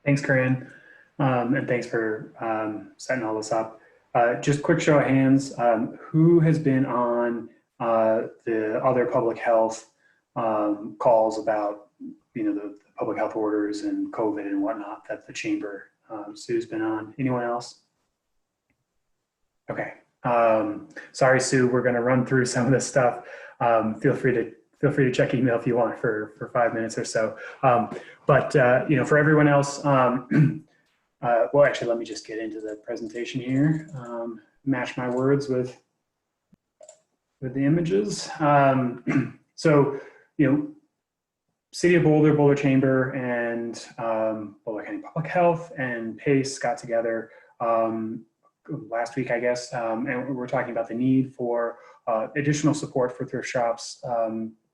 Thanks, Corinne, and thanks for setting all this up. Just quick show of hands, who has been on the other public health calls about, the public health orders and COVID and whatnot that the chamber, Sue's been on? Anyone else? Okay. Sorry, Sue, we're going to run through some of this stuff. Feel free to check email if you want for 5 minutes or so. But for everyone else, well, actually, let me just get into the presentation here. Match my words with the images. So, City of Boulder, Boulder Chamber, and Boulder County Public Health and PACE got together last week, I guess, and we're talking about the need for additional support for thrift shops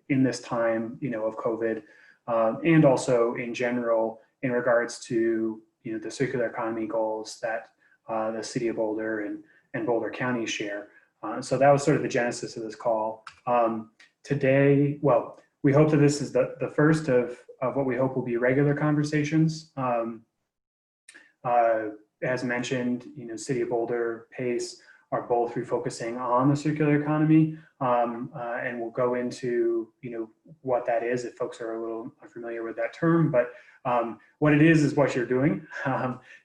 in this time, of COVID, and also in general in regards to the circular economy goals that the City of Boulder and Boulder County share. So that was sort of the genesis of this call. Today, well, we hope that this is the first of what we hope will be regular conversations. As mentioned, City of Boulder, PACE are both refocusing on the circular economy, and we'll go into what that is if folks are a little unfamiliar with that term. But what it is what you're doing.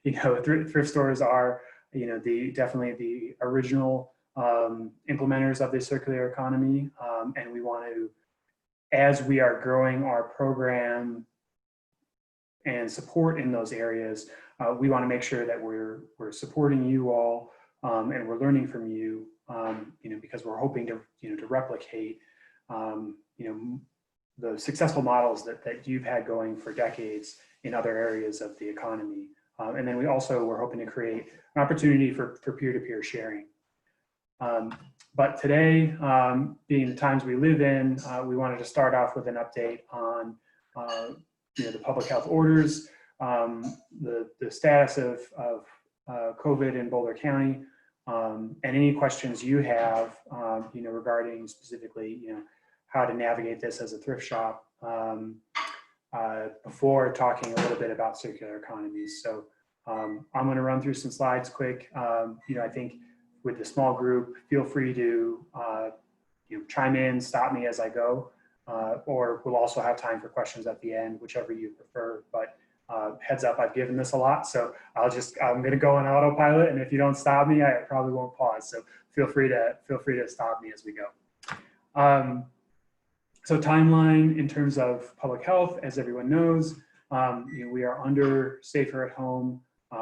Thrift stores are definitely the original implementers of the circular economy, and we want to, as we are growing our program and support in those areas, we want to make sure that we're supporting you all, and we're learning from you, because we're hoping to replicate, the successful models that you've had going for decades in other areas of the economy. And then we're hoping to create an opportunity for peer-to-peer sharing. But today, being the times we live in, we wanted to start off with an update on the public health orders, the status of COVID in Boulder County, and any questions you have, regarding specifically, how to navigate this as a thrift shop, before talking a little bit about circular economies. So I'm going to run through some slides quick. I think with the small group, feel free to chime in, stop me as I go, or we'll also have time for questions at the end, whichever you prefer. But heads up, I've given this a lot, so I'm going to go on autopilot, and if you don't stop me, I probably won't pause. So feel free to stop me as we go. So timeline in terms of public health, as everyone knows, we are under safer at home.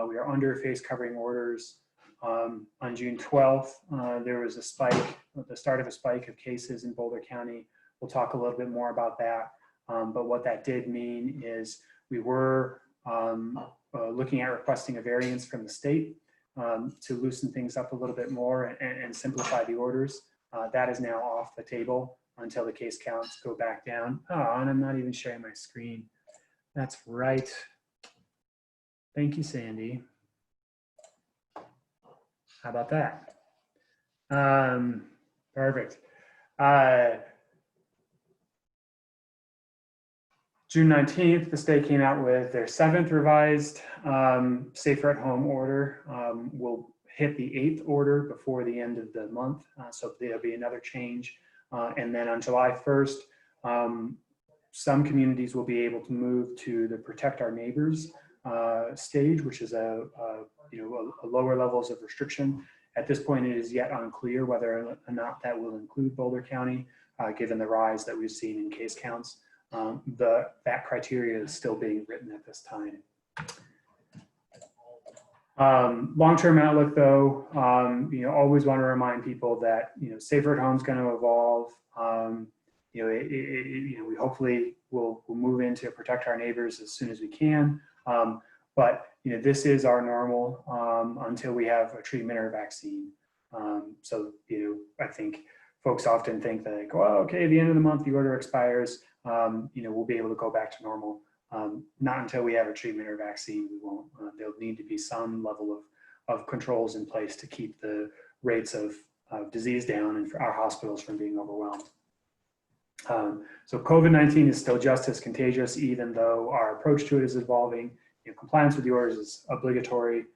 We are under face covering orders. On June 12th, there was a spike, the start of a spike of cases in Boulder County. We'll talk a little bit more about that. But what that did mean is we were looking at requesting a variance from the state to loosen things up a little bit more and simplify the orders. That is now off the table until the case counts go back down. Oh, and I'm not even sharing my screen. That's right. Thank you, Sandy. How about that? Perfect. June 19th, the state came out with their 7th revised safer at home order. We'll hit the 8th order before the end of the month. So there'll be another change. And then on July 1st, some communities will be able to move to the Protect Our Neighbors stage, which is a lower levels of restriction. At this point, it is yet unclear whether or not that will include Boulder County, given the rise that we've seen in case counts. That criteria is still being written at this time. Long-term outlook, though, always want to remind people that safer at home is going to evolve. We hopefully will move into Protect Our Neighbors as soon as we can. But this is our normal until we have a treatment or a vaccine. So I think folks often think that, like, well, okay, at the end of the month the order expires. We'll be able to go back to normal. Not until we have a treatment or vaccine. We won't. There'll need to be some level of controls in place to keep the rates of disease down and for our hospitals from being overwhelmed. So COVID-19 is still just as contagious, even though our approach to it is evolving. compliance with the orders is obligatory.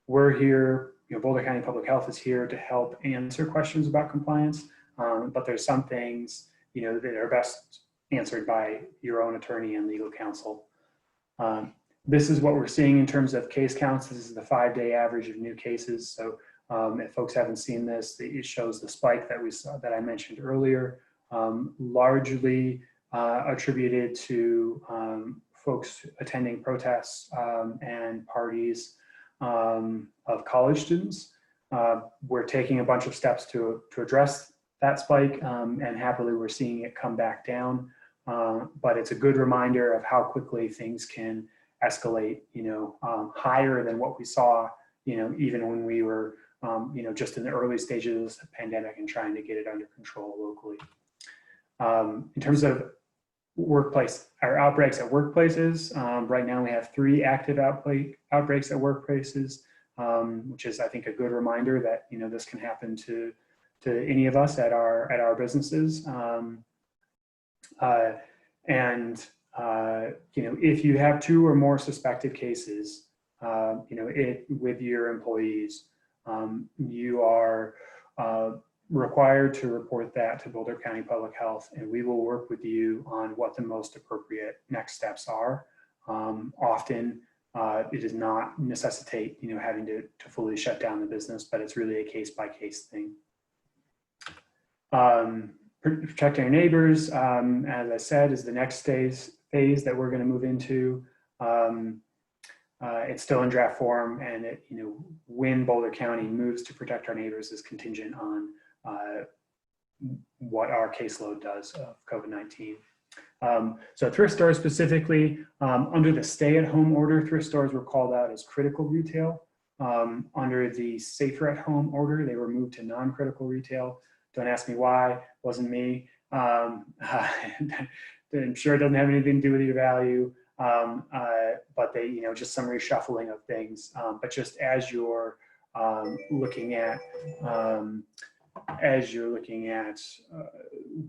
We're here, Boulder County Public Health is here to help answer questions about compliance, but there's some things, that are best answered by your own attorney and legal counsel. This is what we're seeing in terms of case counts. This is the 5-day average of new cases. So if folks haven't seen this, it shows the spike that we saw that I mentioned earlier, largely attributed to folks attending protests and parties of college students. We're taking a bunch of steps to address that spike, and happily we're seeing it come back down. But it's a good reminder of how quickly things can escalate, higher than what we saw, even when we were, just in the early stages of the pandemic and trying to get it under control locally. In terms of workplace or outbreaks at workplaces, right now we have 3 active outbreaks at workplaces, which is, I think, a good reminder that this can happen to any of us at our businesses. If you have 2 or more suspected cases, with your employees, you are required to report that to Boulder County Public Health, and we will work with you on what the most appropriate next steps are. Often, it does not necessitate, having to fully shut down the business, but it's really a case-by-case thing. Protecting our neighbors, as I said, is the next phase that we're going to move into. It's still in draft form, and when Boulder County moves to protect our neighbors is contingent on what our caseload does of COVID-19. So thrift stores specifically, under the stay-at-home order, thrift stores were called out as critical retail. Under the safer-at-home order, they were moved to non-critical retail. Don't ask me why, wasn't me. I'm sure it doesn't have anything to do with your value, but they, just some reshuffling of things. But just as you're looking at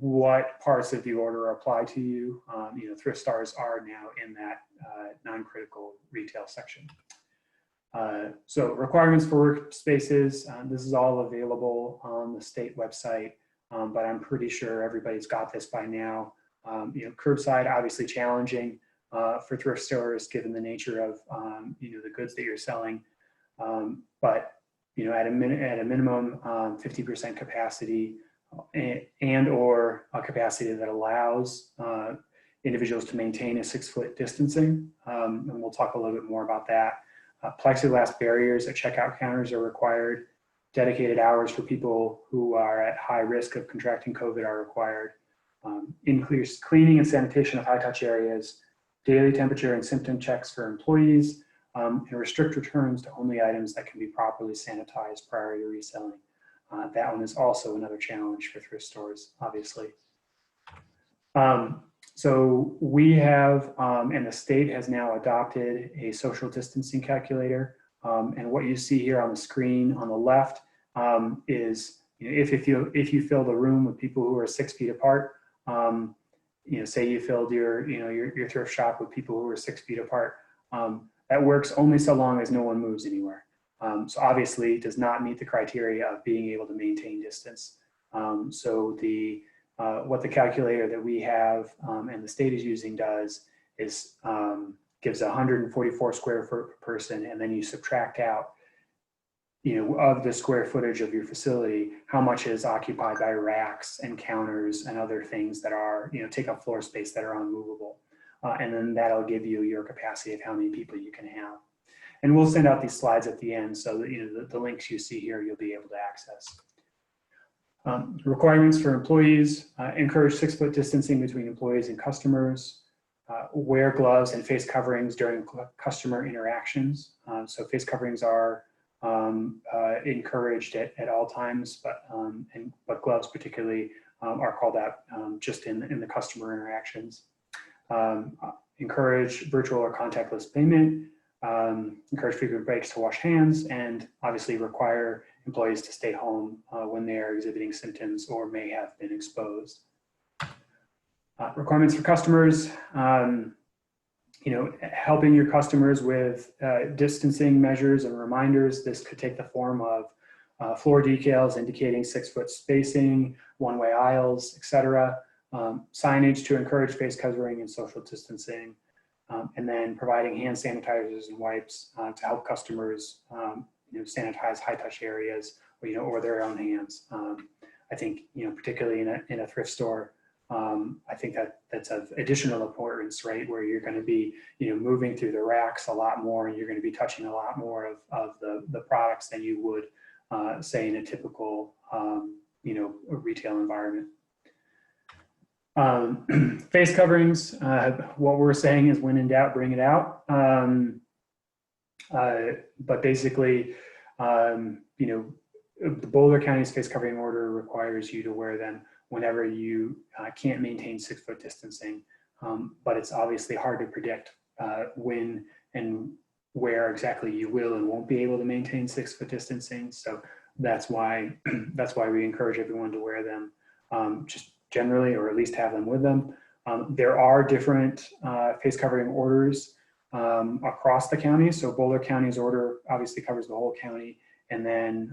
what parts of the order apply to you, thrift stores are now in that non-critical retail section. So requirements for workspaces, this is all available on the state website, but I'm pretty sure everybody's got this by now. Curbside, obviously challenging for thrift stores given the nature of the goods that you're selling, but at a minimum 50% capacity and or a capacity that allows individuals to maintain a 6-foot distancing, and we'll talk a little bit more about that. Plexiglass barriers at checkout counters are required. Dedicated hours for people who are at high risk of contracting COVID are required. Increased cleaning and sanitation of high-touch areas, daily temperature and symptom checks for employees, and restrict returns to only items that can be properly sanitized prior to reselling. That one is also another challenge for thrift stores, obviously. So we have, and the state has now adopted a social distancing calculator. And what you see here on the screen on the left is, if you fill the room with people who are 6 feet apart, say you filled your thrift shop with people who are 6 feet apart, that works only so long as no one moves anywhere. So obviously it does not meet the criteria of being able to maintain distance. So what the calculator that we have and the state is using does is gives 144 square foot per person, and then you subtract out, of the square footage of your facility, how much is occupied by racks and counters and other things that are, take up floor space that are unmovable. And then that'll give you your capacity of how many people you can have. And we'll send out these slides at the end so that the links you see here, you'll be able to access. Requirements for employees, encourage 6-foot distancing between employees and customers, wear gloves and face coverings during customer interactions. So face coverings are encouraged at all times, but gloves particularly are called out just in the customer interactions. Encourage virtual or contactless payment, encourage frequent breaks to wash hands, and obviously require employees to stay home when they are exhibiting symptoms or may have been exposed. Requirements for customers, helping your customers with distancing measures and reminders. This could take the form of floor decals indicating 6-foot spacing, one-way aisles, etc. Signage to encourage face covering and social distancing, and then providing hand sanitizers and wipes to help customers sanitize high-touch areas or their own hands. I think particularly in a thrift store, I think that's of additional importance, right? Where you're going to be, moving through the racks a lot more, and you're going to be touching a lot more of the products than you would, say, in a typical, retail environment. Face coverings. What we're saying is, when in doubt, bring it out. But basically, the Boulder County's face covering order requires you to wear them whenever you can't maintain 6-foot distancing. But it's obviously hard to predict when and where exactly you will and won't be able to maintain 6-foot distancing. So that's why we encourage everyone to wear them just generally, or at least have them with them. There are different face covering orders across the county. So Boulder County's order obviously covers the whole county, and then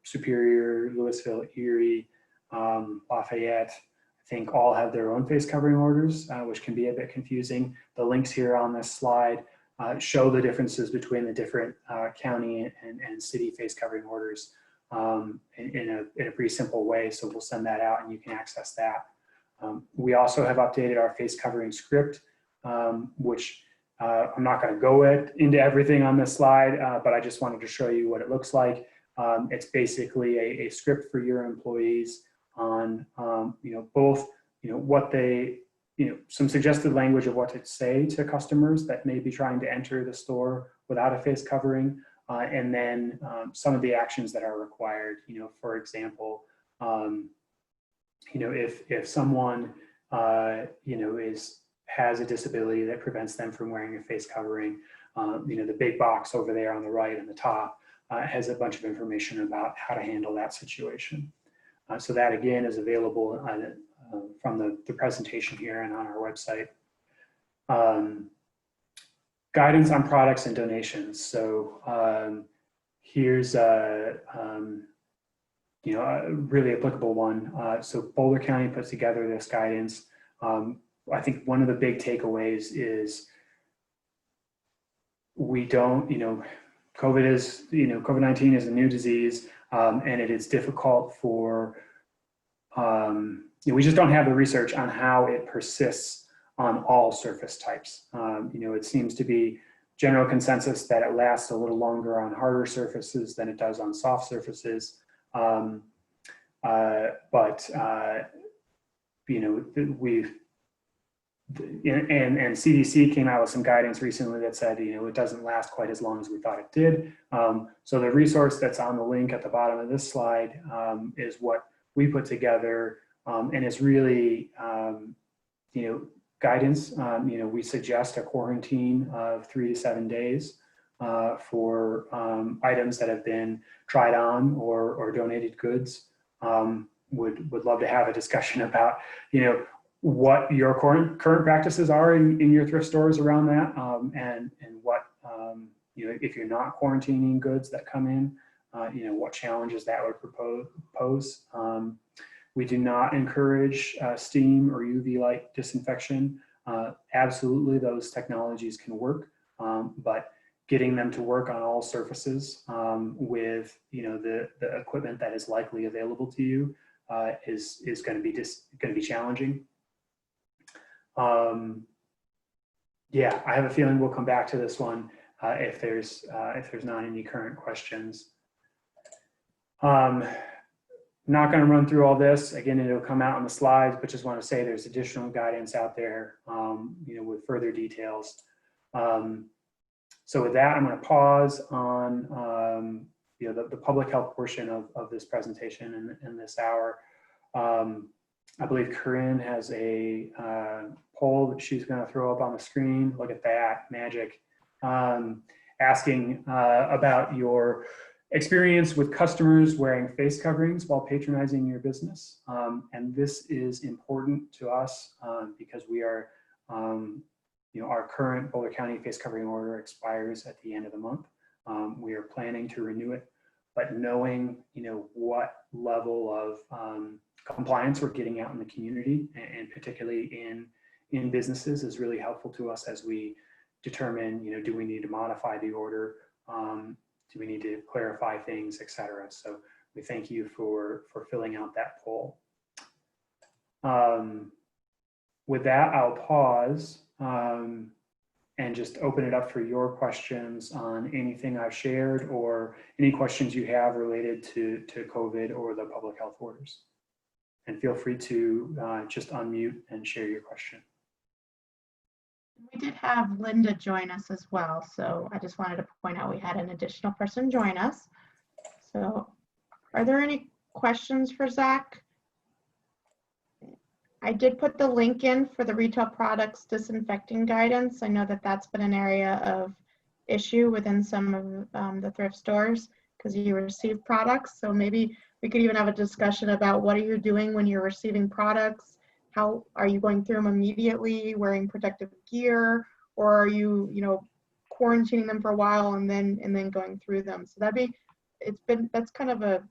Superior, Louisville, Erie, Lafayette, I think all have their own face covering orders, which can be a bit confusing. The links here on this slide show the differences between the different county and city face covering orders in a pretty simple way. So we'll send that out and you can access that. We also have updated our face covering script, which I'm not going to go into everything on this slide, but I just wanted to show you what it looks like. It's basically a script for your employees on, both, what they, some suggested language of what to say to customers that may be trying to enter the store without a face covering, and then some of the actions that are required. For example, if someone, has a disability that prevents them from wearing a face covering, the big box over there on the right and the top has a bunch of information about how to handle that situation. So that again is available from the presentation here and on our website. Guidance on products and donations. So here's a really applicable one. So Boulder County puts together this guidance. I think one of the big takeaways is we don't, COVID-19 is a new disease, and it is difficult for, we just don't have the research on how it persists on all surface types. It seems to be general consensus that it lasts a little longer on harder surfaces than it does on soft surfaces. And CDC came out with some guidance recently that said, it doesn't last quite as long as we thought it did. So the resource that's on the link at the bottom of this slide is what we put together, and it's really, guidance. We suggest a quarantine of 3 to 7 days for items that have been tried on or donated goods. Would love to have a discussion about, what your current practices are in your thrift stores around that, and what, if you're not quarantining goods that come in, what challenges that would pose. We do not encourage steam or UV light disinfection. Absolutely, those technologies can work, but getting them to work on all surfaces with the equipment that is likely available to you is going to be challenging. Yeah, I have a feeling we'll come back to this one if there's not any current questions. Not going to run through all this. Again, it'll come out on the slides, but just want to say there's additional guidance out there, with further details. So with that, I'm going to pause on, the public health portion of this presentation in this hour. I believe Corinne has a poll that she's going to throw up on the screen. Look at that, magic. Asking about your experience with customers wearing face coverings while patronizing your business. And this is important to us because we are our current Boulder County face covering order expires at the end of the month. We are planning to renew it, but knowing, what level of compliance we're getting out in the community, and particularly in businesses, is really helpful to us as we determine, do we need to modify the order? Do we need to clarify things, et cetera? So we thank you for filling out that poll. With that, I'll pause and just open it up for your questions on anything I've shared or any questions you have related to COVID or the public health orders. And feel free to just unmute and share your question. We did have Linda join us as well, so I just wanted to point out we had an additional person join us. So are there any questions for Zach? I did put the link in for the retail products disinfecting guidance. I know that that's been an area of issue within some of the thrift stores because you receive products. So maybe we could even have a discussion about what are you doing when you're receiving products? How are you going through them immediately, wearing protective gear, or are you, quarantining them for a while and then going through them? So that's kind of a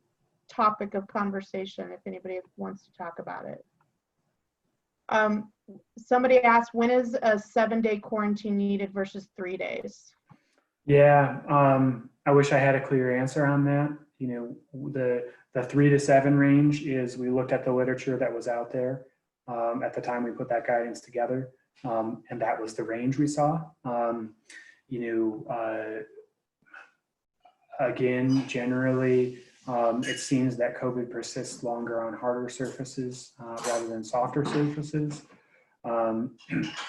topic of conversation if anybody wants to talk about it. Somebody asked, when is a 7-day quarantine needed versus 3 days? Yeah, I wish I had a clear answer on that. The 3 to 7 range is, we looked at the literature that was out there at the time we put that guidance together, and that was the range we saw. Again, generally, it seems that COVID persists longer on harder surfaces rather than softer surfaces.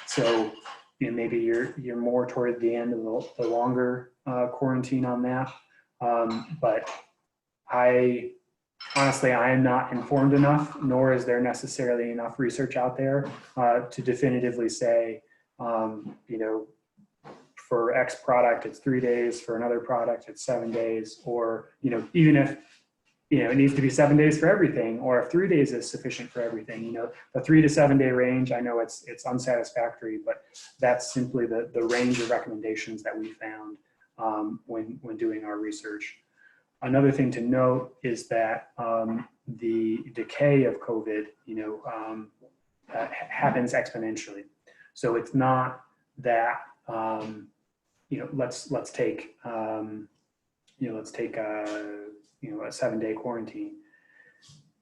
So maybe you're more toward the end of the longer quarantine on that. But honestly, I am not informed enough, nor is there necessarily enough research out there to definitively say, for X product, it's 3 days, for another product, it's 7 days, or, even if, it needs to be 7 days for everything, or if 3 days is sufficient for everything. The 3 to 7 day range, I know it's unsatisfactory, but that's simply the range of recommendations that we found when doing our research. Another thing to note is that the decay of COVID, happens exponentially. So it's not that, let's take a 7-day quarantine.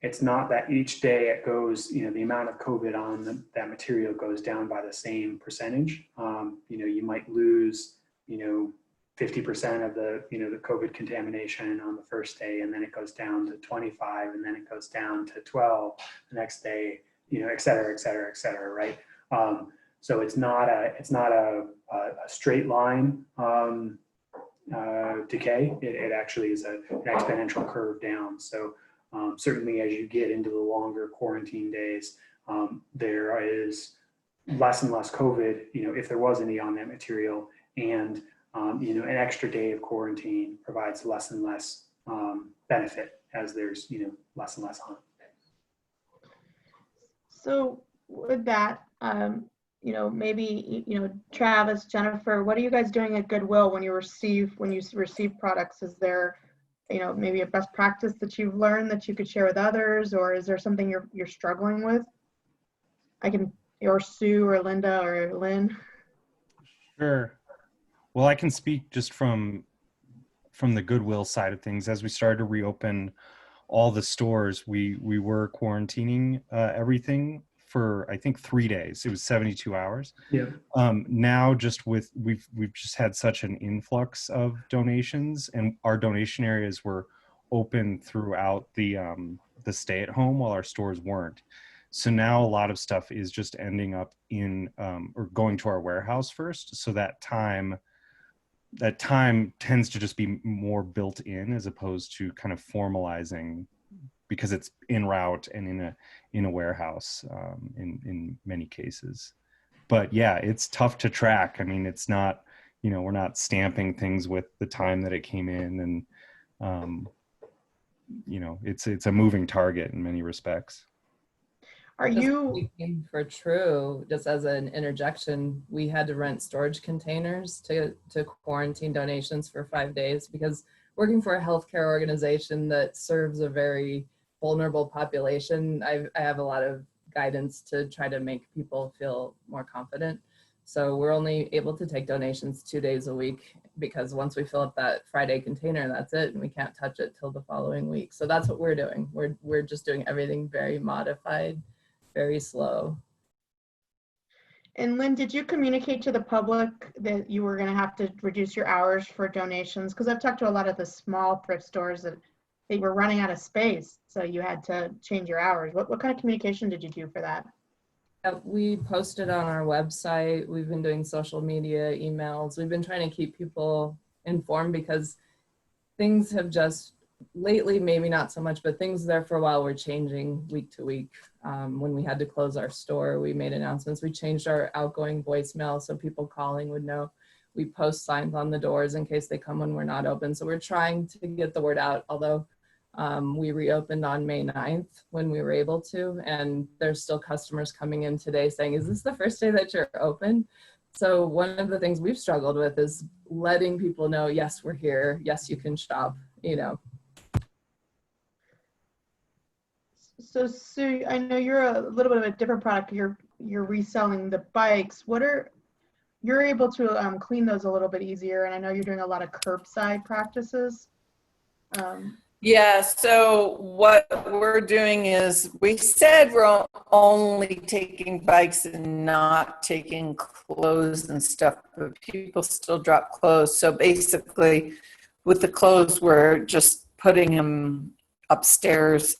It's not that each day it goes, the amount of COVID on that material goes down by the same percentage. You might lose, 50% of the COVID contamination on the first day, and then it goes down to 25, and then it goes down to 12 the next day, et cetera, et cetera, et cetera, right? So it's not a straight line decay. It actually is an exponential curve down. So certainly as you get into the longer quarantine days, there is less and less COVID, if there was any on that material, and an extra day of quarantine provides less and less benefit as there's less and less on. So with that, maybe Travis, Jennifer, what are you guys doing at Goodwill when you receive products? Is there maybe a best practice that you've learned that you could share with others, or is there something you're struggling with? Or Sue or Linda or Lynn. Sure. Well, I can speak just from the Goodwill side of things. As we started to reopen all the stores, we were quarantining everything for, I think, 3 days. It was 72 hours. Yeah. Now, we've just had such an influx of donations, and our donation areas were open throughout the stay at home while our stores weren't. So now a lot of stuff is just ending up in or going to our warehouse first. So that time tends to just be more built in as opposed to kind of formalizing, because it's en route and in a warehouse in many cases. But yeah, it's tough to track. I mean, it's not, we're not stamping things with the time that it came in, and it's a moving target in many respects. Are Just you, speaking for True, just as an interjection, we had to rent storage containers to quarantine donations for 5 days, because working for a healthcare organization that serves a very vulnerable population, I have a lot of guidance to try to make people feel more confident. So we're only able to take donations 2 days a week, because once we fill up that Friday container, that's it, and we can't touch it till the following week. So that's what we're doing. We're just doing everything very modified, very slow. and Lynn, did you communicate to the public that you were going to have to reduce your hours for donations? Because I've talked to a lot of the small thrift stores that they were running out of space, so you had to change your hours. What kind of communication did you do for that? We posted on our website. We've been doing social media, emails. We've been trying to keep people informed, because things have just lately, maybe not so much, but things there for a while were changing week to week. When we had to close our store, we made announcements. We changed our outgoing voicemail so people calling would know. We post signs on the doors in case they come when we're not open. So we're trying to get the word out, although we reopened on May 9th when we were able to, and there's still customers coming in today saying, is this the first day that you're open? So one of the things we've struggled with is letting people know, yes, we're here. Yes, you can shop, you know. So Sue, I know you're a little bit of a different product. You're reselling the bikes. You're able to clean those a little bit easier, and I know you're doing a lot of curbside practices. Yeah, so what we're doing is, we said we're only taking bikes and not taking clothes and stuff, but people still drop clothes. So basically with the clothes, we're just putting them upstairs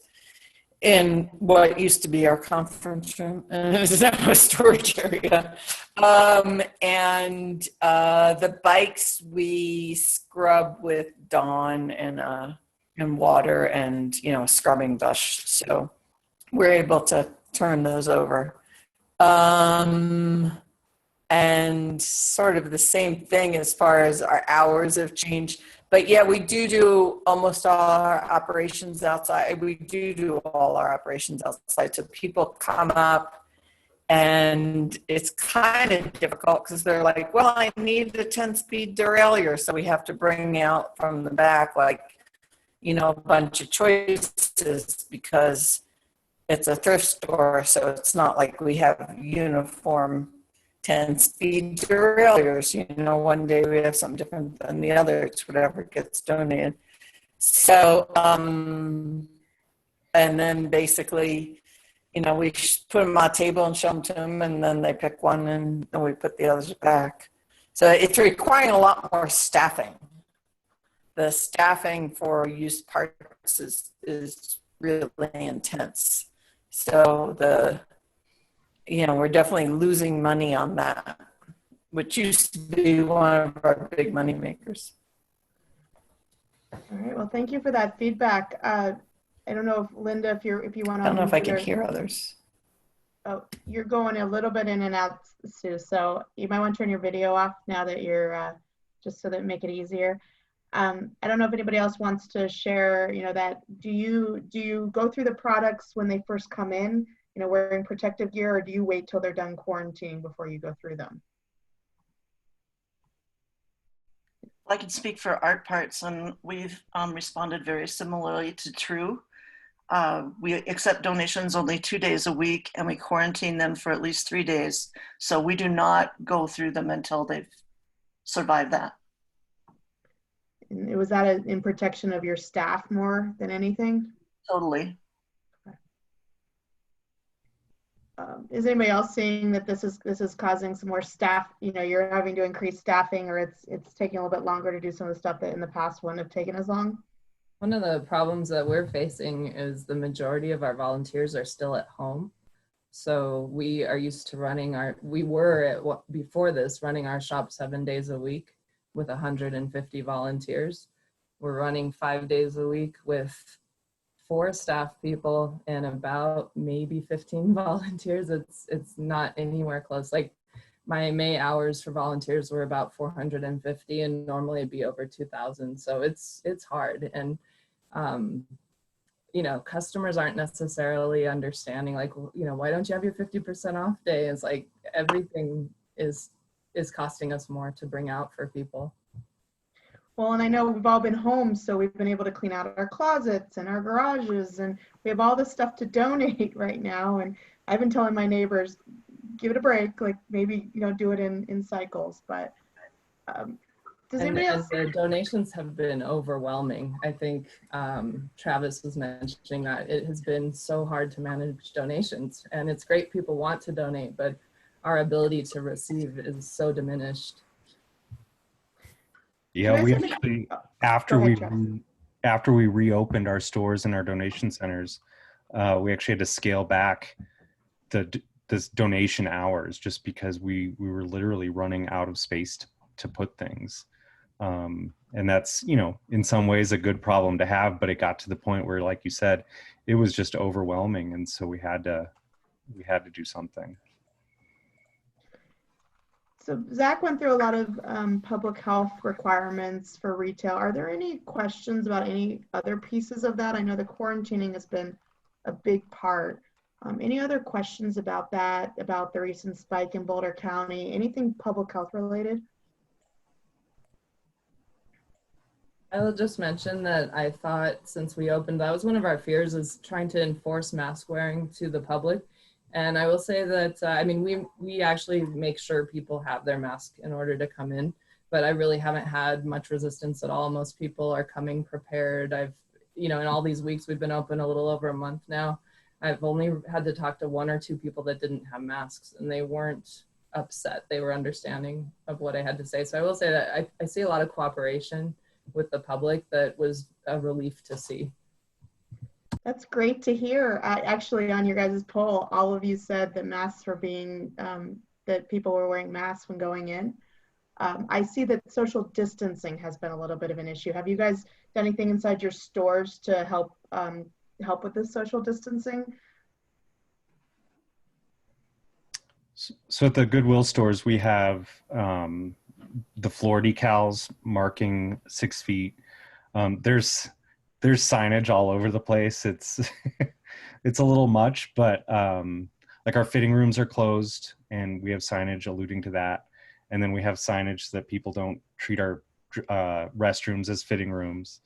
in what used to be our conference room, and it's now a storage area. And the bikes we scrub with Dawn and water and, you know, a scrubbing brush. So we're able to turn those over. And sort of the same thing as far as our hours have changed. But yeah, we do almost all our operations outside. We do all our operations outside. So people come up, and it's kind of difficult because they're like, well, I need a 10-speed derailleur. So we have to bring out from the back, like, you know, a bunch of choices, because it's a thrift store. So it's not like we have uniform 10-speed derailleurs. You know, one day we have something different than the other. It's whatever gets donated. So, and then basically, you know, we put them on a table and show them to them, and then they pick one, and then we put the others back. So it's requiring a lot more staffing. The staffing for used parts is really intense. So you know, we're definitely losing money on that, which used to be one of our big money makers. All right. Well, thank you for that feedback. I don't know if Linda, if you want to. I don't know if I can hear others. Oh, you're going a little bit in and out, Sue. So you might want to turn your video off now that you're just so that make it easier. I don't know if anybody else wants to share. You know, that do you go through the products when they first come in, you know, wearing protective gear, or do you wait till they're done quarantining before you go through them? I can speak for Art Parts, and we've responded very similarly to True. We accept donations only 2 days a week, and we quarantine them for at least 3 days. So we do not go through them until they've survived that. And was that in protection of your staff more than anything? Totally. Is anybody else seeing that this is causing some more staff? You know, you're having to increase staffing, or it's taking a little bit longer to do some of the stuff that in the past wouldn't have taken as long? One of the problems that we're facing is the majority of our volunteers are still at home. So we are used to running before this, running our shop 7 days a week with 150 volunteers. We're running 5 days a week with 4 staff people and about maybe 15 volunteers. It's not anywhere close. Like my May hours for volunteers were about 450, and normally it'd be over 2,000. So it's hard. And you know, customers aren't necessarily understanding, like, you know, why don't you have your 50% off day? It's like everything is costing us more to bring out for people. Well, and I know we've all been home, so we've been able to clean out our closets and our garages, and we have all this stuff to donate right now. And I've been telling my neighbors, give it a break, like maybe, you know, do it in cycles. But does anybody else? And the donations have been overwhelming. I think Travis was mentioning that it has been so hard to manage donations, and it's great people want to donate, but our ability to receive is so diminished. Yeah, we actually, after we reopened our stores and our donation centers, we actually had to scale back this donation hours just because we were literally running out of space to put things. And that's, you know, in some ways a good problem to have, but it got to the point where, like you said, it was just overwhelming. And so we had to do something. So Zach went through a lot of public health requirements for retail. Are there any questions about any other pieces of that? I know the quarantining has been a big part. Any other questions about that, about the recent spike in Boulder County, anything public health related? I will just mention that I thought since we opened, that was one of our fears, is trying to enforce mask wearing to the public. And I will say that, I mean, we actually make sure people have their mask in order to come in, but I really haven't had much resistance at all. Most people are coming prepared. I've, you know, in all these weeks, we've been open a little over a month now. I've only had to talk to 1 or 2 people that didn't have masks, and they weren't upset. They were understanding of what I had to say. So I will say that I see a lot of cooperation with the public that was a relief to see. That's great to hear. Actually, on your guys' poll, all of you said that masks were being, that people were wearing masks when going in. I see that social distancing has been a little bit of an issue. Have you guys done anything inside your stores to help with this social distancing? So at the Goodwill stores, we have the floor decals marking 6 feet. There's signage all over the place. It's it's a little much, but like our fitting rooms are closed, and we have signage alluding to that. And then we have signage that people don't treat our restrooms as fitting rooms.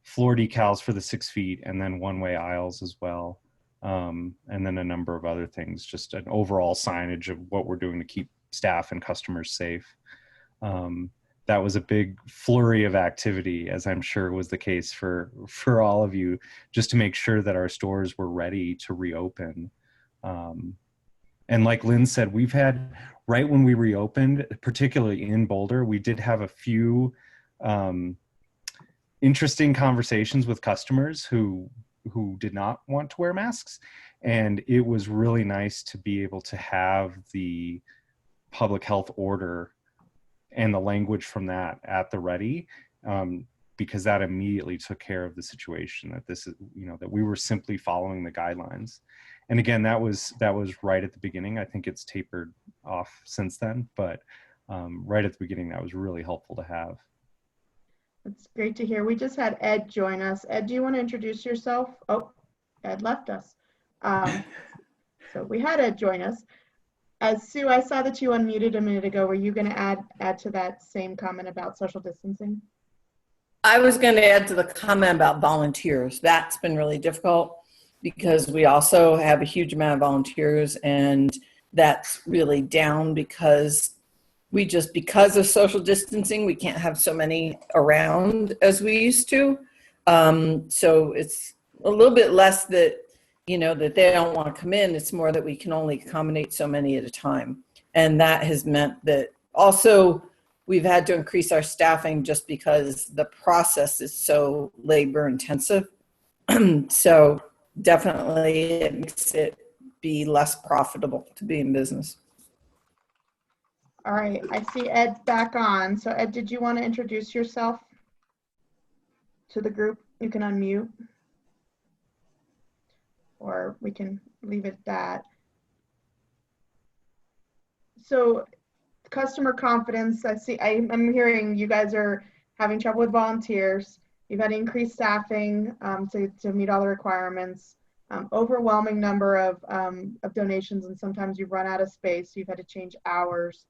Floor decals for the 6 feet, and then one-way aisles as well. And then a number of other things, just an overall signage of what we're doing to keep staff and customers safe. That was a big flurry of activity, as I'm sure was the case for all of you, just to make sure that our stores were ready to reopen. And like Lynn said, we've had, right when we reopened, particularly in Boulder, we did have a few interesting conversations with customers who did not want to wear masks. And it was really nice to be able to have the public health order and the language from that at the ready, because that immediately took care of the situation, that this is, you know, that we were simply following the guidelines. And again, that was right at the beginning. I think it's tapered off since then, but right at the beginning, that was really helpful to have. It's great to hear. We just had Ed join us. Ed, do you want to introduce yourself? Oh, Ed left us. So we had Ed join us. Sue, I saw that you unmuted a minute ago. Were you going to add to that same comment about social distancing? I was going to add to the comment about volunteers. That's been really difficult because we also have a huge amount of volunteers, and that's really down because because of social distancing, we can't have so many around as we used to. So it's a little bit less that, you know, that they don't want to come in. It's more that we can only accommodate so many at a time. And that has meant that also we've had to increase our staffing just because the process is so labor intensive. So definitely it makes it be less profitable to be in business. All right, I see Ed's back on. So Ed, did you want to introduce yourself to the group? You can unmute, or we can leave it at that. So customer confidence, I'm hearing you guys are having trouble with volunteers. You've had increased staffing to meet all the requirements, overwhelming number of donations, and sometimes you've run out of space. So you've had to change hours,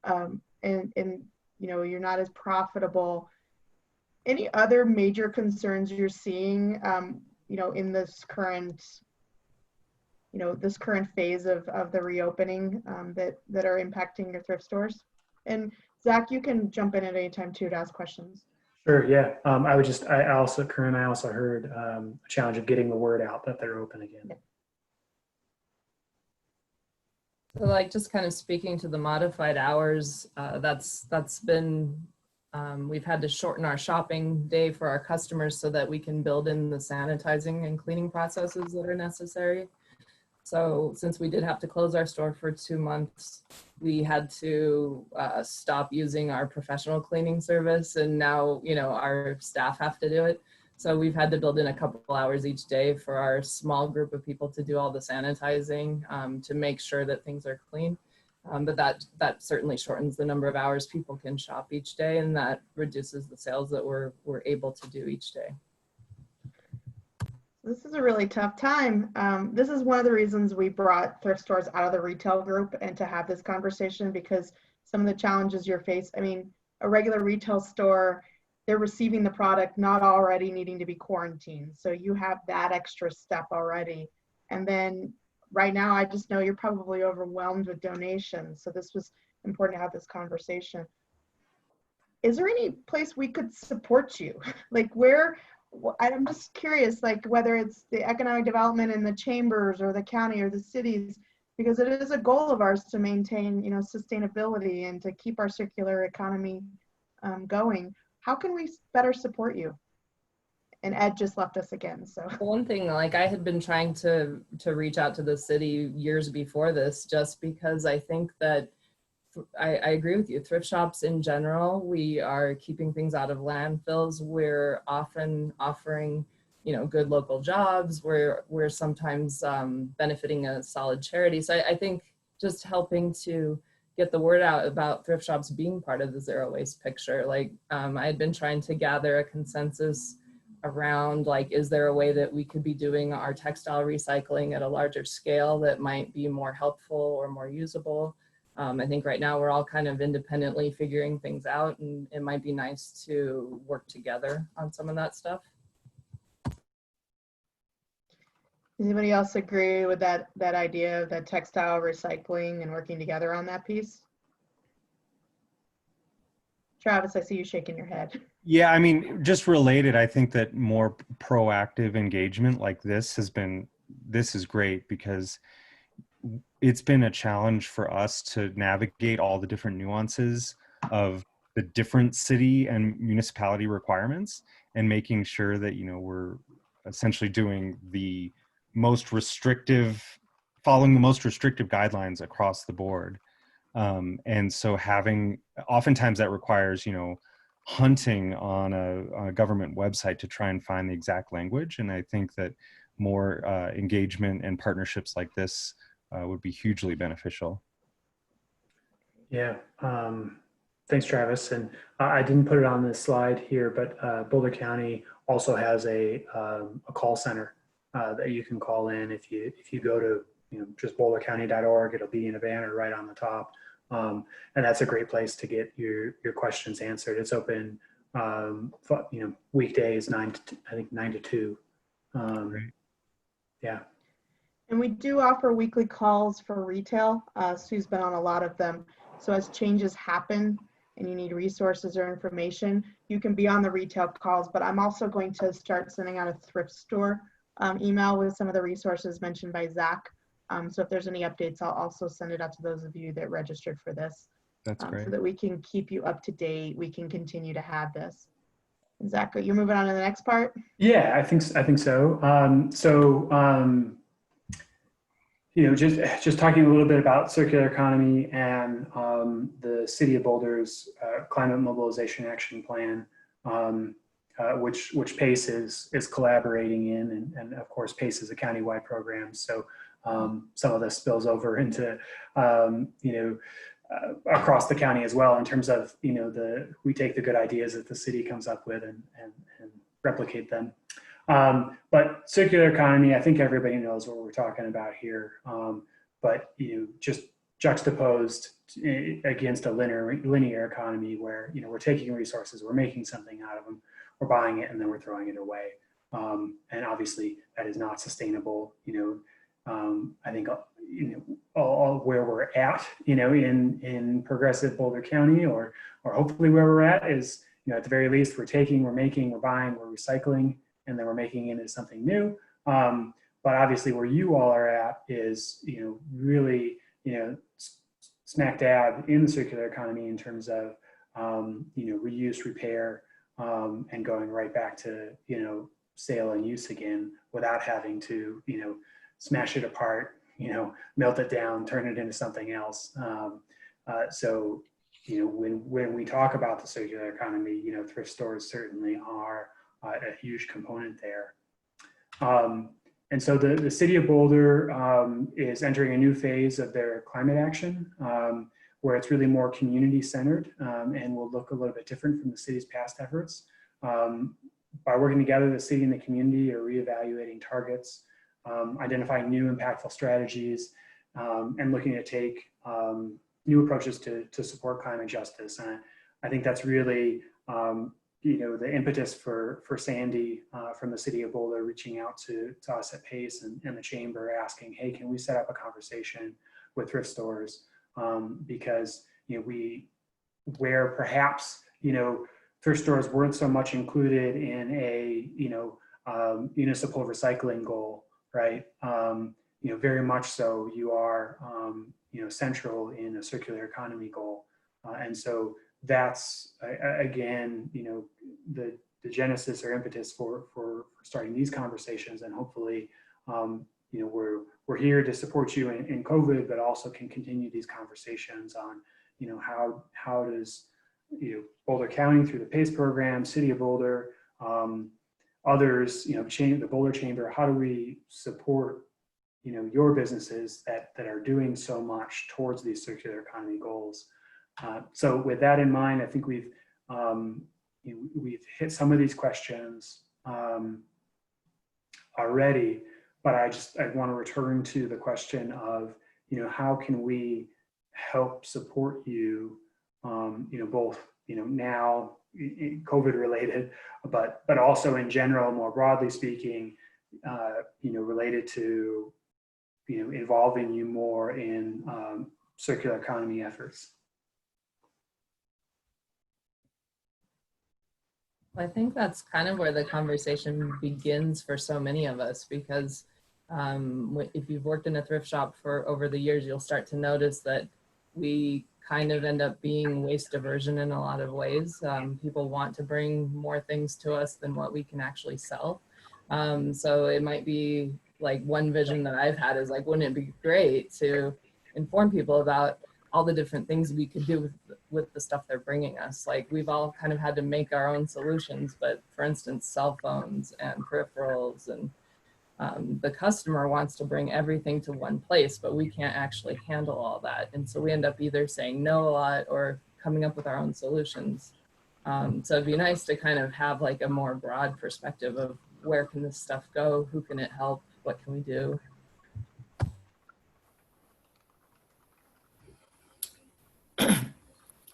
and you know, you're not as profitable. Any other major concerns you're seeing, you know, in this current, you know, this current phase of the reopening that are impacting your thrift stores? And Zach, you can jump in at any time too to ask questions. Sure, yeah. I also heard a challenge of getting the word out that they're open again. So like just kind of speaking to the modified hours, that's been, we've had to shorten our shopping day for our customers so that we can build in the sanitizing and cleaning processes that are necessary. So since we did have to close our store for 2 months, we had to stop using our professional cleaning service, and now, you know, our staff have to do it. So we've had to build in a couple hours each day for our small group of people to do all the sanitizing to make sure that things are clean. But that certainly shortens the number of hours people can shop each day, and that reduces the sales that we're able to do each day. This is a really tough time. This is one of the reasons we brought thrift stores out of the retail group and to have this conversation, because some of the challenges you're faced, I mean, a regular retail store, they're receiving the product not already needing to be quarantined. So you have that extra step already. And then right now, I just know you're probably overwhelmed with donations. So this was important to have this conversation. Is there any place we could support you? Like where, I'm just curious, like whether it's the economic development in the chambers or the county or the cities, because it is a goal of ours to maintain, you know, sustainability and to keep our circular economy going. How can we better support you? And Ed just left us again, so. One thing, like I had been trying to reach out to the city years before this, just because I think that I agree with you. Thrift shops in general, we are keeping things out of landfills. We're often offering, you know, good local jobs. We're sometimes benefiting a solid charity. So I think just helping to get the word out about thrift shops being part of the zero waste picture. Like I had been trying to gather a consensus around, like, is there a way that we could be doing our textile recycling at a larger scale that might be more helpful or more usable? I think right now we're all kind of independently figuring things out, and it might be nice to work together on some of that stuff. Does anybody else agree with that idea of that textile recycling and working together on that piece? Travis, I see you shaking your head. Yeah, I mean, just related, I think that more proactive engagement like this is great, because it's been a challenge for us to navigate all the different nuances of the different city and municipality requirements, and making sure that, you know, we're essentially doing the most restrictive, following the most restrictive guidelines across the board. And so oftentimes that requires, you know, hunting on a government website to try and find the exact language. And I think that more engagement and partnerships like this would be hugely beneficial. Yeah, thanks, Travis. And I didn't put it on this slide here, but Boulder County also has a call center that you can call in. If you go to, you know, just bouldercounty.org, it'll be in a banner right on the top, and that's a great place to get your questions answered. It's open, you know, weekdays 9 to 2. Yeah. And we do offer weekly calls for retail. Sue's been on a lot of them. So as changes happen and you need resources or information, you can be on the retail calls. But I'm also going to start sending out a thrift store email with some of the resources mentioned by Zach. So if there's any updates, I'll also send it out to those of you that registered for this. That's great. So that we can keep you up to date. We can continue to have this. And Zach, you're moving on to the next part? Yeah, I think so. You know, just talking a little bit about circular economy and the City of Boulder's Climate Mobilization Action Plan, which PACE is collaborating in, and of course PACE is a countywide program. So some of this spills over into you know, across the county as well, in terms of, you know, we take the good ideas that the city comes up with and replicate them. But circular economy, I think everybody knows what we're talking about here. But just juxtaposed against a linear economy where we're taking resources, we're making something out of them, we're buying it, and then we're throwing it away. And obviously, that is not sustainable. I think all where we're at, in progressive Boulder County, or hopefully where we're at is, at the very least, we're taking, we're making, we're buying, we're recycling, and then we're making it into something new. But obviously, where you all are at is, really, smack dab in the circular economy in terms of, reuse, repair, and going right back to, sale and use again without having to, smash it apart, melt it down, turn it into something else. So, when we talk about the circular economy, thrift stores certainly are a huge component there. And so the city of Boulder is entering a new phase of their climate action, where it's really more community centered, and will look a little bit different from the city's past efforts. By working together, the city and the community are reevaluating targets, identifying new impactful strategies, and looking to take new approaches to support climate justice. And I think that's really, the impetus for Sandy from the city of Boulder reaching out to us at PACE and the chamber, asking, hey, can we set up a conversation with thrift stores? Because where perhaps thrift stores weren't so much included in a municipal recycling goal, right? Very much so you are central in a circular economy goal, and so that's again the genesis or impetus for starting these conversations. And hopefully we're here to support you in COVID, but also can continue these conversations on how does Boulder County through the PACE program, City of Boulder, others, the Boulder Chamber, how do we support your businesses that are doing so much towards these circular economy goals? So with that in mind, I think we've hit some of these questions already, but I want to return to the question of how can we help support you, both now COVID related, but also in general, more broadly speaking, related to involving you more in circular economy efforts. I think that's kind of where the conversation begins for so many of us, because if you've worked in a thrift shop for over the years, you'll start to notice that we kind of end up being waste diversion in a lot of ways. People want to bring more things to us than what we can actually sell. So it might be like one vision that I've had is like, wouldn't it be great to inform people about all the different things we could do with the stuff they're bringing us? Like, we've all kind of had to make our own solutions, but for instance, cell phones and peripherals, and the customer wants to bring everything to one place, but we can't actually handle all that. And so we end up either saying no a lot or coming up with our own solutions. So it'd be nice to kind of have like a more broad perspective of where can this stuff go? Who can it help? What can we do?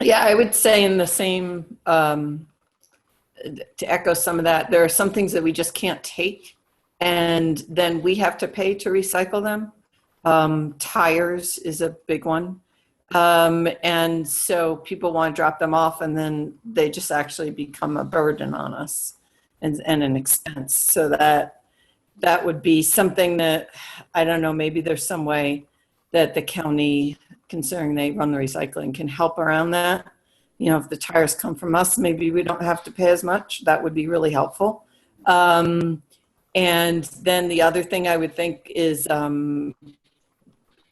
Yeah, I would say in the same, to echo some of that, there are some things that we just can't take, and then we have to pay to recycle them. Tires is a big one. And so people want to drop them off, and then they just actually become a burden on us and an expense. So that would be something that, I don't know, maybe there's some way that the county, considering they run the recycling, can help around that. If the tires come from us, maybe we don't have to pay as much. That would be really helpful. And then the other thing I would think is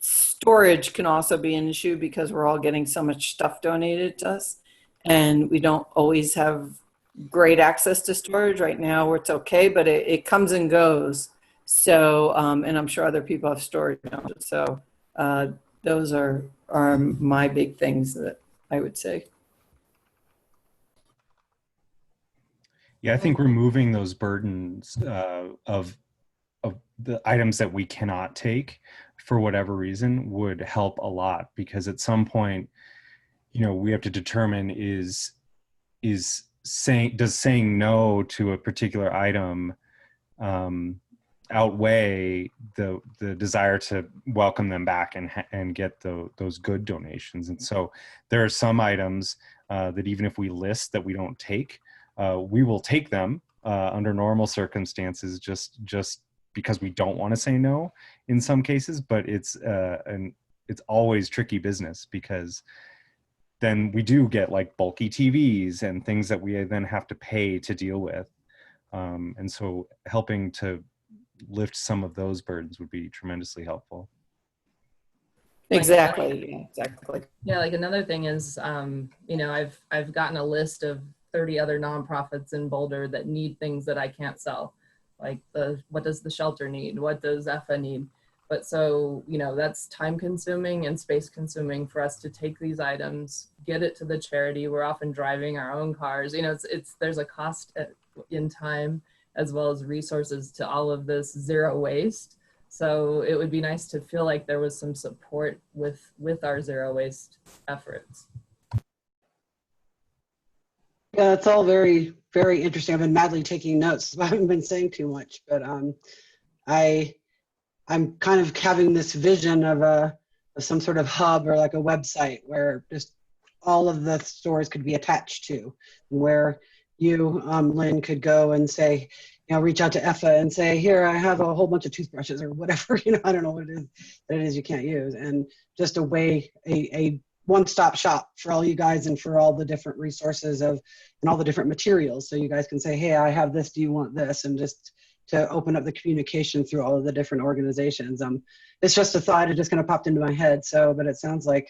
storage can also be an issue, because we're all getting so much stuff donated to us, and we don't always have great access to storage. Right now where it's okay, but it comes and goes. So, and I'm sure other people have storage. So those are my big things that I would say. Yeah, I think removing those burdens of the items that we cannot take for whatever reason would help a lot, because at some point, we have to determine does saying no to a particular item outweigh the desire to welcome them back and get those good donations. And so there are some items that even if we list that we don't take, we will take them under normal circumstances, just because we don't want to say no in some cases. But it's always tricky business, because then we do get like bulky TVs and things that we then have to pay to deal with. And so helping to lift some of those burdens would be tremendously helpful. Exactly. Yeah, like another thing is, I've gotten a list of 30 other nonprofits in Boulder that need things that I can't sell. Like what does the shelter need? What does EFA need? But so, that's time consuming and space consuming for us to take these items, get it to the charity. We're often driving our own cars. There's a cost in time as well as resources to all of this zero waste. So it would be nice to feel like there was some support with our zero waste efforts. Yeah, it's all very, very interesting. I've been madly taking notes. I haven't been saying too much, but I'm kind of having this vision of some sort of hub or like a website where just all of the stores could be attached to, where you, Lynn, could go and say, reach out to EFA and say, here, I have a whole bunch of toothbrushes or whatever, I don't know what it is you can't use. And just a one-stop shop for all you guys and for all the different resources and all the different materials. So you guys can say, hey, I have this, do you want this? And just to open up the communication through all of the different organizations. It's just a thought, it just kind of popped into my head. But it sounds like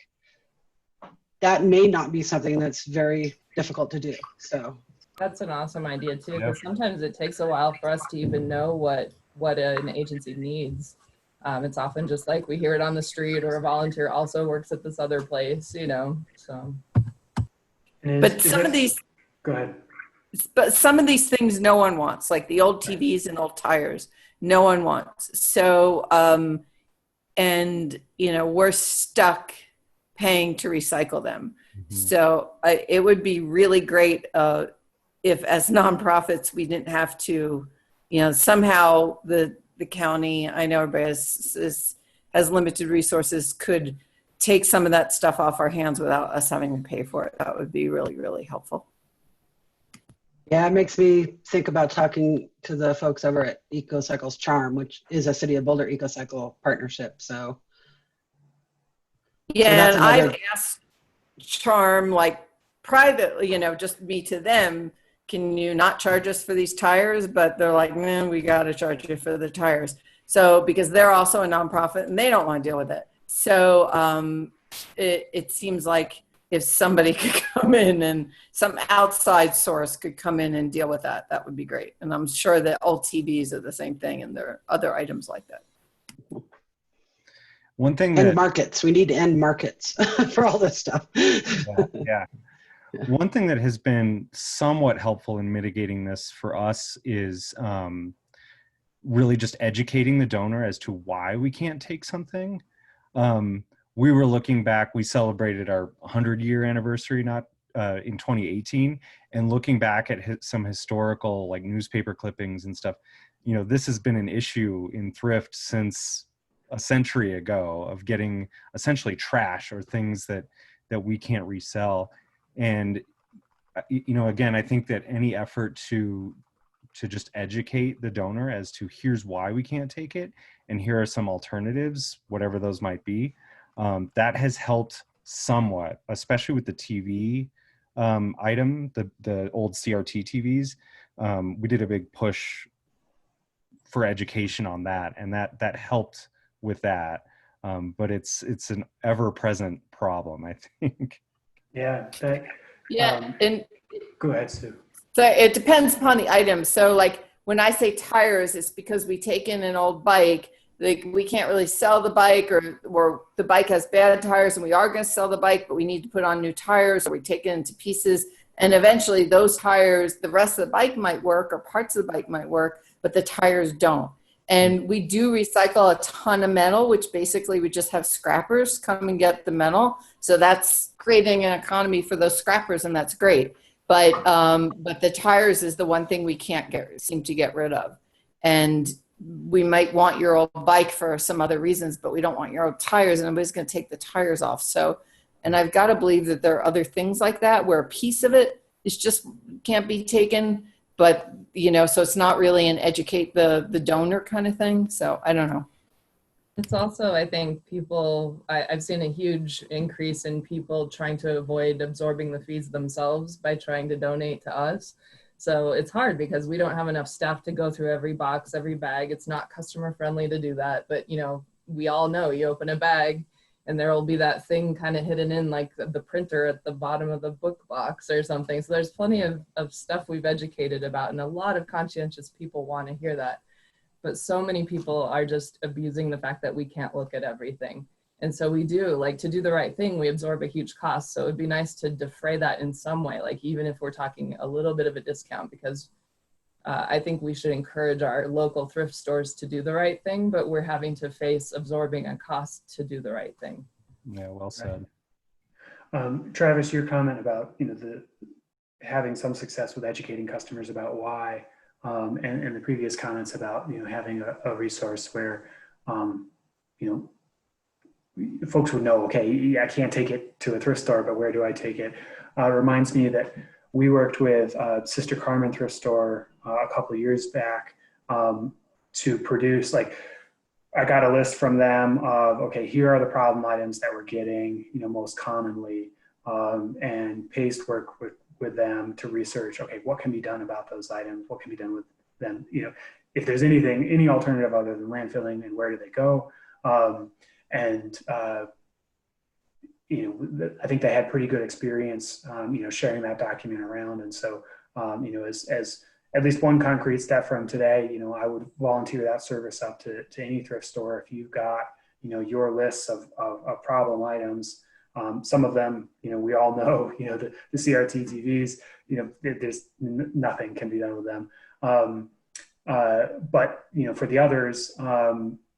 that may not be something that's very difficult to do. So that's an awesome idea too, because sometimes it takes a while for us to even know what an agency needs. It's often just like we hear it on the street, or a volunteer also works at this other place, so. But some of these, go ahead. But some of these things no one wants, like the old TVs and old tires, no one wants. So, we're stuck paying to recycle them. Mm-hmm. So it would be really great if as nonprofits, we didn't have to, somehow the county, I know everybody has limited resources, could take some of that stuff off our hands without us having to pay for it. That would be really, really helpful. Yeah, it makes me think about talking to the folks over at EcoCycles Charm, which is a City of Boulder EcoCycle partnership. So yeah, and I've asked Charm, like privately, just me to them, can you not charge us for these tires? But they're like, man, we got to charge you for the tires. So because they're also a nonprofit and they don't want to deal with it. So it seems like if somebody could come in and some outside source could come in and deal with that, that would be great. And I'm sure that old TVs are the same thing, and there are other items like that. One thing and markets, we need to end markets for all this stuff. Yeah. One thing that has been somewhat helpful in mitigating this for us is really just educating the donor as to why we can't take something. We were looking back, we celebrated our 100-year anniversary in 2018, and looking back at some historical like newspaper clippings and stuff, this has been an issue in thrift since a century ago, of getting essentially trash or things that we can't resell. And again, I think that any effort to just educate the donor as to here's why we can't take it and here are some alternatives, whatever those might be, that has helped somewhat, especially with the TV item, the old CRT TVs. We did a big push for education on that, and that helped with that. But it's an ever-present problem, I think. Yeah. And go ahead, Sue. So it depends upon the item. So like when I say tires, it's because we take in an old bike, like we can't really sell the bike, or the bike has bad tires and we are going to sell the bike, but we need to put on new tires, or we take it into pieces And eventually those tires, the rest of the bike might work or parts of the bike might work, but the tires don't. And we do recycle a ton of metal, which basically we just have scrappers come and get the metal. So that's creating an economy for those scrappers, and that's great. But the tires is the one thing we can't seem to get rid of. And we might want your old bike for some other reasons, but we don't want your old tires, and nobody's going to take the tires off. So, and I've got to believe that there are other things like that where a piece of it is just can't be taken, but so it's not really an educate the donor kind of thing. So I don't know. It's also, I think I've seen a huge increase in people trying to avoid absorbing the fees themselves by trying to donate to us. So it's hard because we don't have enough staff to go through every box, every bag. It's not customer friendly to do that. But, we all know you open a bag and there will be that thing kind of hidden in like the printer at the bottom of the book box or something. So there's plenty of stuff we've educated about, and a lot of conscientious people want to hear that. But so many people are just abusing the fact that we can't look at everything. And so we do, like, to do the right thing, we absorb a huge cost. So it'd be nice to defray that in some way, like even if we're talking a little bit of a discount, because I think we should encourage our local thrift stores to do the right thing, but we're having to face absorbing a cost to do the right thing. Yeah, well said. Travis, your comment about, having some success with educating customers about why, and the previous comments about, having a resource where, folks would know, okay, I can't take it to a thrift store, but where do I take it? Reminds me that we worked with Sister Carmen Thrift Store a couple of years back to produce, I got a list from them of, okay, here are the problem items that we're getting, most commonly, and Paste work with them to research, okay, what can be done about those items? What can be done with them? If there's any alternative other than landfilling, and where do they go? I think they had pretty good experience, sharing that document around. And so, as at least one concrete step from today, I would volunteer that service up to any thrift store. If you've got, your lists of problem items, some of them, we all know, the CRT TVs, there's nothing can be done with them. But, for the others,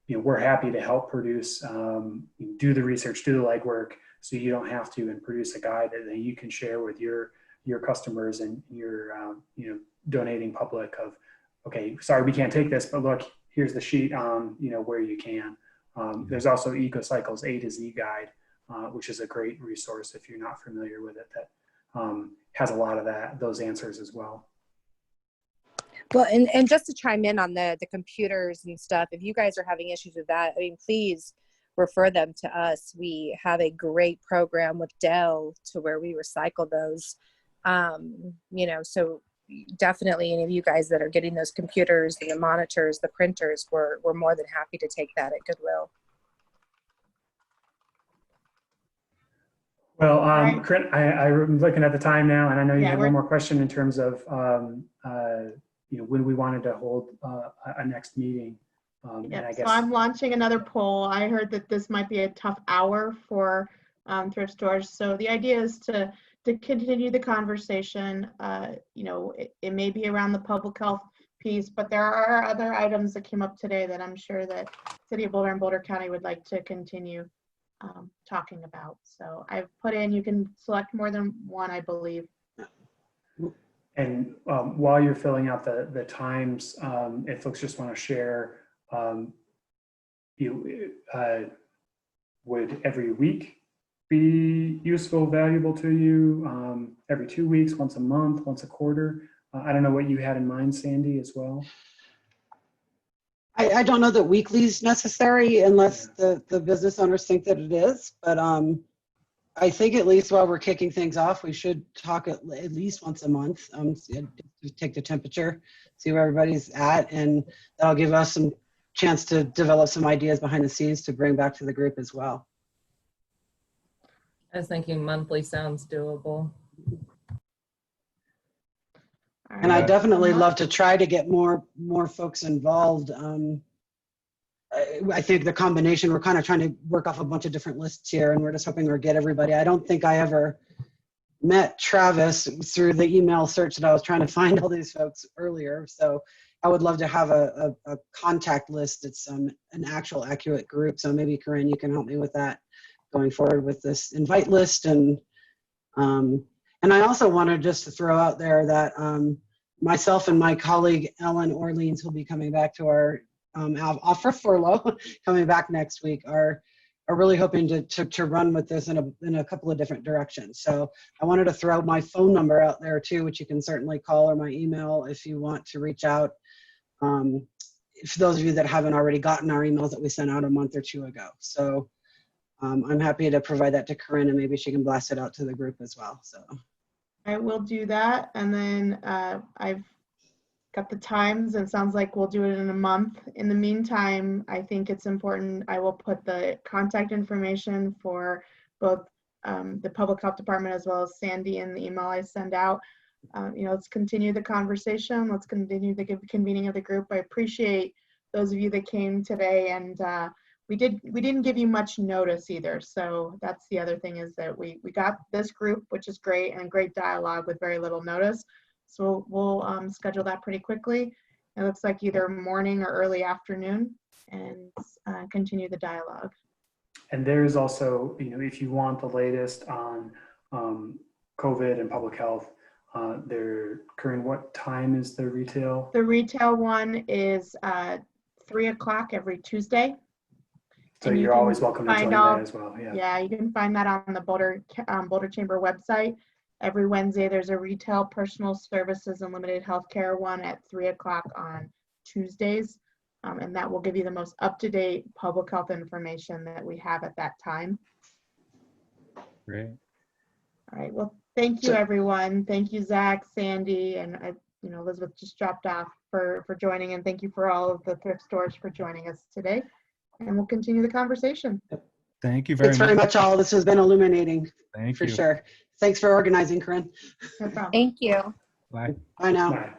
we're happy to help produce, do the research, do the legwork, so you don't have to, and produce a guide that you can share with your customers and your donating public of, okay, sorry, we can't take this, but look, here's the sheet on where you can. There's also EcoCycles A to Z guide, which is a great resource if you're not familiar with it, that has a lot of those answers as well. Well, and just to chime in on the computers and stuff, if you guys are having issues with that, please refer them to us. We have a great program with Dell to where we recycle those. So definitely any of you guys that are getting those computers and the monitors, the printers, we're more than happy to take that at Goodwill. Well, I'm looking at the time now, and I know you had one more question in terms of, when we wanted to hold a next meeting. And I guess, so I'm launching another poll. I heard that this might be a tough hour for thrift stores. So the idea is to continue the conversation. It may be around the public health piece, but there are other items that came up today that I'm sure that City of Boulder and Boulder County would like to continue talking about. So I've put in, you can select more than one, I believe. And while you're filling out the times, if folks just want to share, would every week be useful, valuable to you? Every 2 weeks, once a month, once a quarter? I don't know what you had in mind, Sandy, as well. I don't know that weekly is necessary unless the business owners think that it is, but I think at least while we're kicking things off, we should talk at least once a month, take the temperature, see where everybody's at, and that'll give us some chance to develop some ideas behind the scenes to bring back to the group as well. I was thinking monthly sounds doable. And I definitely love to try to get more folks involved. I think the combination, we're kind of trying to work off a bunch of different lists here, and we're just hoping we'll get everybody. I don't think I ever met Travis through the email search that I was trying to find all these folks earlier. So I would love to have a contact list that's an actual accurate group. So maybe Corinne, you can help me with that going forward with this invite list. And I also wanted just to throw out there that myself and my colleague Ellen Orleans will be coming back to our offer furlough coming back next week. Are really hoping to run with this in a couple of different directions. So I wanted to throw my phone number out there too, which you can certainly call, or my email if you want to reach out. For those of you that haven't already gotten our emails that we sent out a month or two ago. So I'm happy to provide that to Corinne, and maybe she can blast it out to the group as well. So I will do that. And then I've got the times, and it sounds like we'll do it in a month. In the meantime, I think it's important, I will put the contact information for both the public health department as well as Sandy in the email I send out. Let's continue the conversation. Let's continue the convening of the group. I appreciate those of you that came today, and we didn't give you much notice either. So that's the other thing, is that we got this group, which is great, and great dialogue with very little notice. So we'll schedule that pretty quickly. It looks like either morning or early afternoon, and continue the dialogue. And there's also, if you want the latest on COVID and public health, Corinne, what time is the retail? The retail one is 3 o'clock every Tuesday. So and you're always welcome to join that as well. Yeah, you can find that on the Boulder Chamber website. Every Wednesday, there's a retail, personal services, and limited healthcare one at 3 o'clock on Tuesdays. And that will give you the most up-to-date public health information that we have at that time. Great. All right, well, thank you, everyone. Thank you, Zach, Sandy, and Elizabeth just dropped off for joining, and thank you for all of the thrift stores for joining us today. And we'll continue the conversation. Thank you very much. Thanks very much, all. This has been illuminating. Thank for you. sure. Thanks for organizing, Corinne. No problem. Thank you. Bye. Bye now. Bye.